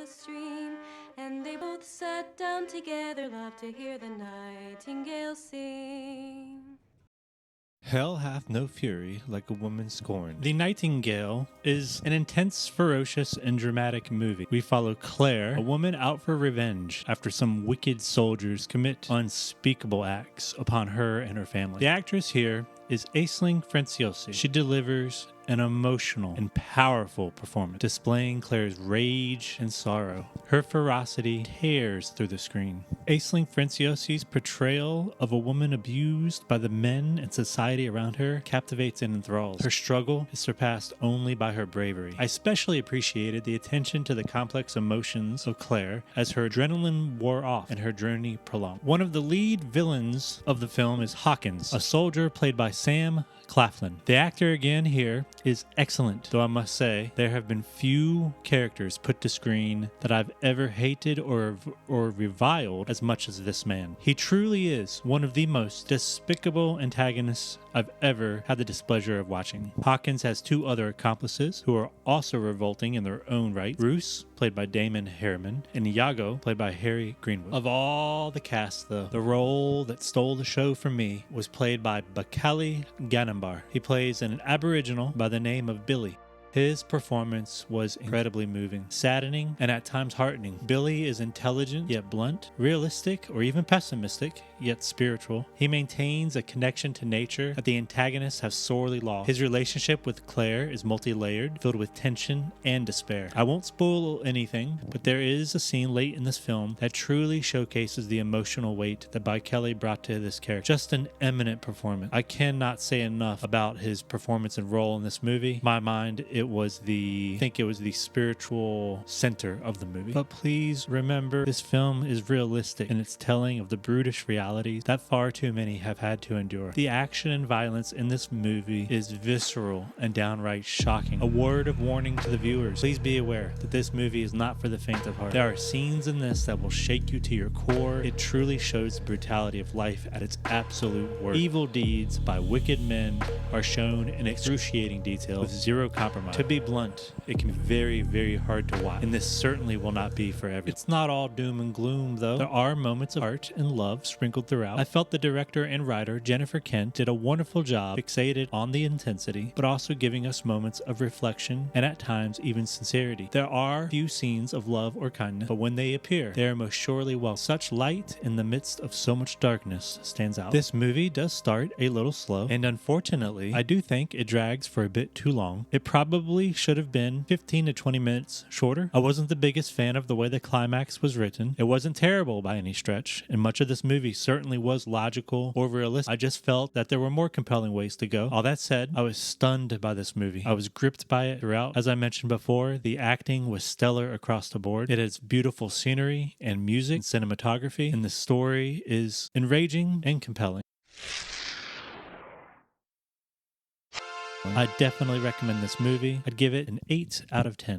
a stream, and they both sat down together, loved to hear the nightingale sing. Hell hath no fury like a woman scorned. The Nightingale is an intense, ferocious, and dramatic movie. We follow Clare, a woman out for revenge after some wicked soldiers commit unspeakable acts upon her and her family. The actress here is Aisling Franciosi. She delivers an emotional and powerful performance, displaying Clare's rage and sorrow. Her ferocity tears through the screen. Aisling Franciosi's portrayal of a woman abused by the men and society around her captivates and enthralls. Her struggle is surpassed only by her bravery. I especially appreciated the attention to the complex emotions of Clare as her adrenaline wore off and her journey prolonged. One of the lead villains of the film is Hawkins, a soldier played by Sam Claflin. The actor again here is excellent, though I must say there have been few characters put to screen that I've ever hated or reviled as much as this man. He truly is one of the most despicable antagonists I've ever had the displeasure of watching. Hawkins has two other accomplices who are also revolting in their own right. Bruce, played by Damon Harriman, and Iago, played by Harry Greenwood. Of all the cast, though, the role that stole the show from me was played by Bakali Ganambar. He plays an Aboriginal by the name of Billy. His performance was incredibly moving, saddening, and at times heartening. Billy is intelligent yet blunt, realistic or even pessimistic yet spiritual. He maintains a connection to nature that the antagonists have sorely lost. His relationship with Clare is multi-layered, filled with tension and despair. I won't spoil anything, but there is a scene late in this film that truly showcases the emotional weight that Kelly brought to this character. Just an eminent performance. I cannot say enough about his performance and role in this movie. In my mind, I think it was the spiritual center of the movie. But please remember, this film is realistic in its telling of the brutish realities that far too many have had to endure. The action and violence in this movie is visceral and downright shocking. A word of warning to the viewers: please be aware that this movie is not for the faint of heart. There are scenes in this that will shake you to your core. It truly shows the brutality of life at its absolute worst. Evil deeds by wicked men are shown in excruciating detail with zero compromise. To be blunt, it can be very, very hard to watch, and this certainly will not be for everyone. It's not all doom and gloom, though. There are moments of art and love sprinkled throughout. I felt the director and writer, Jennifer Kent, did a wonderful job fixated on the intensity, but also giving us moments of reflection and at times even sincerity. There are few scenes of love or kindness, but when they appear, they are most surely well. Such light in the midst of so much darkness stands out. This movie does start a little slow, and unfortunately, I do think it drags for a bit too long. It probably should have been 15 to 20 minutes shorter. I wasn't the biggest fan of the way the climax was written. It wasn't terrible by any stretch, and much of this movie certainly was logical or realistic. I just felt that there were more compelling ways to go. All that said, I was stunned by this movie. I was gripped by it throughout. As I mentioned before, the acting was stellar across the board. It has beautiful scenery and music and cinematography, and the story is enraging and compelling. I definitely recommend this movie. I'd give it an 8 out of 10.